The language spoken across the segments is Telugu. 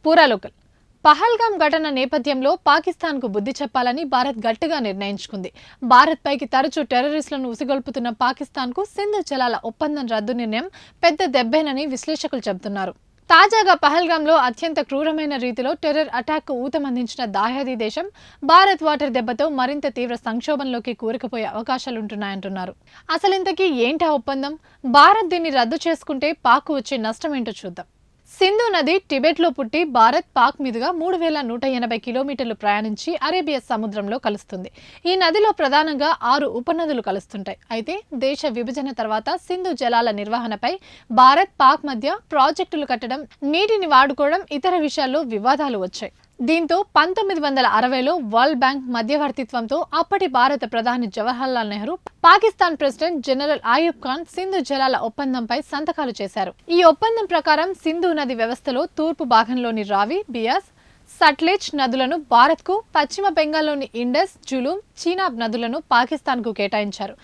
పూరాలోకల్ పహల్గామ్ ఘటన నేపథ్యంలో పాకిస్తాన్కు బుద్ధి చెప్పాలని భారత్ గట్టిగా నిర్ణయించుకుంది. భారత్ పైకి తరచూ టెర్రరిస్టులను ఉసిగొల్పుతున్న పాకిస్తాన్కు సింధు జలాల ఒప్పందం రద్దు నిర్ణయం పెద్ద దెబ్బేనని విశ్లేషకులు చెబుతున్నారు. తాజాగా పహల్గామ్లో అత్యంత క్రూరమైన రీతిలో టెర్రర్ అటాక్కు ఊతమందించిన దాయాది దేశం భారత్ వాటర్ దెబ్బతో మరింత తీవ్ర సంక్షోభంలోకి కూరుకుపోయే అవకాశాలుంటున్నాయంటున్నారు. అసలింతకీ ఏంటా ఒప్పందం? భారత్ దీన్ని రద్దు చేసుకుంటే పాక్కు వచ్చే నష్టమేంటో చూద్దాం. సింధు నది టిబెట్లో పుట్టి భారత్ పాక్ మీదుగా 3180 కిలోమీటర్లు ప్రయాణించి అరేబియా సముద్రంలో కలుస్తుంది. ఈ నదిలో ప్రధానంగా 6 ఉపనదులు కలుస్తుంటాయి. అయితే దేశ విభజన తర్వాత సింధు జలాల నిర్వహణపై భారత్ పాక్ మధ్య ప్రాజెక్టులు కట్టడం, నీటిని వాడుకోవడం ఇతర విషయాల్లో వివాదాలు వచ్చాయి. దీంతో 1960లో వరల్డ్ బ్యాంక్ మధ్యవర్తిత్వంతో అప్పటి భారత ప్రధాని జవహర్లాల్ నెహ్రూ, పాకిస్తాన్ ప్రెసిడెంట్ జనరల్ అయూబ్ ఖాన్ సింధు జలాల ఒప్పందంపై సంతకాలు చేశారు. ఈ ఒప్పందం ప్రకారం సింధు నది వ్యవస్థలో తూర్పు భాగంలోని రావి, బియాస్, సట్లెజ్ నదులను భారత్కు, పశ్చిమ బెంగాల్లోని ఇండస్, జులూం, చీనాబ్ నదులను పాకిస్తాన్కు కేటాయించారు.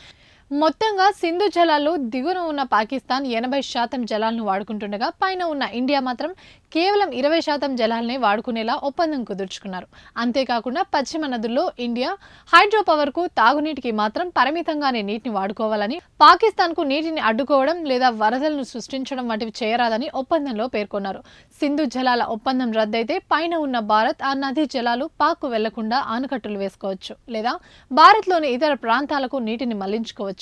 మొత్తంగా సింధు జలాల్లో దిగువన ఉన్న పాకిస్తాన్ 80% జలాలను వాడుకుంటుండగా పైన ఉన్న ఇండియా మాత్రం కేవలం 20% జలాలనే వాడుకునేలా ఒప్పందం కుదుర్చుకున్నారు. అంతేకాకుండా పశ్చిమ నదుల్లో ఇండియా హైడ్రో పవర్కు, తాగునీటికి మాత్రం పరిమితంగానే నీటిని వాడుకోవాలని, పాకిస్తాన్కు నీటిని అడ్డుకోవడం లేదా వరదలను సృష్టించడం వంటివి చేయరాదని ఒప్పందంలో పేర్కొన్నారు. సింధు జలాల ఒప్పందం రద్దయితే పైన ఉన్న భారత్ ఆ నదీ జలాలు పాక్కు వెళ్లకుండా ఆనకట్టులు వేసుకోవచ్చు లేదా భారత్లోని ఇతర ప్రాంతాలకు నీటిని మళ్లించుకోవచ్చు.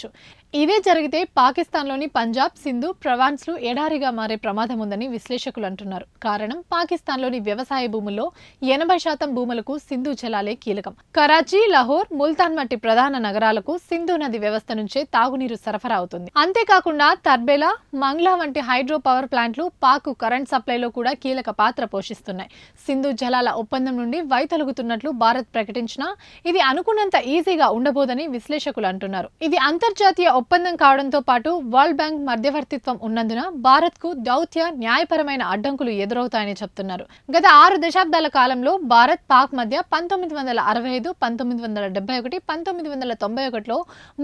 ఇదే జరిగితే పాకిస్తాన్లోని పంజాబ్, సింధు, ప్రవాన్స్లు ఎడారిగా మారే ప్రమాదం ఉందని విశ్లేషకులు అంటున్నారు. కారణం పాకిస్తాన్లోని వ్యవసాయ భూముల్లో 80% భూములకు సింధు జలాలే కీలకం. కరాచీ, లాహోర్, ముల్తాన్ వంటి ప్రధాన నగరాలకు సింధు నది వ్యవస్థ నుంచే తాగునీరు సరఫరా అవుతుంది. అంతేకాకుండా తర్బేలా, మంగ్లా వంటి హైడ్రో పవర్ ప్లాంట్లు పాక్ కరెంట్ సప్లైలో కూడా కీలక పాత్ర పోషిస్తున్నాయి. సింధు జలాల ఒప్పందం నుండి వైతొలుగుతున్నట్లు భారత్ ప్రకటించినా ఇది అనుకున్నంత ఈజీగా ఉండబోదని విశ్లేషకులు అంటున్నారు. ఇది అంతర్జాతీయ ఒప్పందం కావడంతో పాటు వరల్డ్ బ్యాంక్ మధ్యవర్తిత్వం ఉన్నందున భారత్కు దౌత్య, న్యాయపరమైన అడ్డంకులు ఎదురవుతాయని చెప్తున్నారు. గత 6 దశాబ్దాల కాలంలో భారత్, పాక్ మధ్య 1965, 1971, 1991లో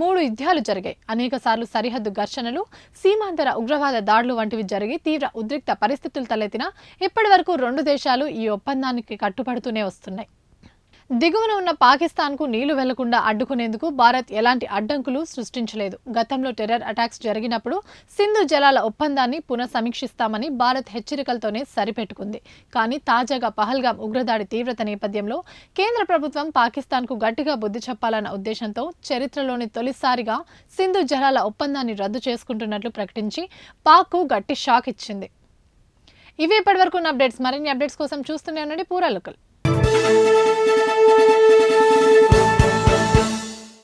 3 యుద్ధాలు జరిగాయి. అనేకసార్లు సరిహద్దు ఘర్షణలు, సీమాంతర ఉగ్రవాద దాడులు వంటివి జరిగి తీవ్ర ఉద్రిక్త పరిస్థితులు తలెత్తినా ఇప్పటి వరకు 2 దేశాలు ఈ ఒప్పందానికి కట్టుబడుతూనే వస్తున్నాయి. దిగువన ఉన్న పాకిస్తాన్కు నీళ్లు వెళ్లకుండా అడ్డుకునేందుకు భారత్ ఎలాంటి అడ్డంకులు సృష్టించలేదు. గతంలో టెర్రర్ అటాక్స్ జరిగినప్పుడు సింధు జలాల ఒప్పందాన్ని పునఃసమీక్షిస్తామని భారత్ హెచ్చరికలతోనే సరిపెట్టుకుంది. కానీ తాజాగా పహల్గామ్ ఉగ్రదాడి తీవ్రత నేపథ్యంలో కేంద్ర ప్రభుత్వం పాకిస్తాన్కు గట్టిగా బుద్ధి చెప్పాలన్న ఉద్దేశంతో చరిత్రలోని తొలిసారిగా సింధు జలాల ఒప్పందాన్ని రద్దు చేసుకుంటున్నట్లు ప్రకటించి పాక్కు గట్టి షాక్ ఇచ్చింది. ఇవి ఇప్పటివరకు ఉన్న అప్డేట్స్. మరిన్ని అప్డేట్స్ కోసం చూస్తూనే ఉండండి పూరాలోకల్.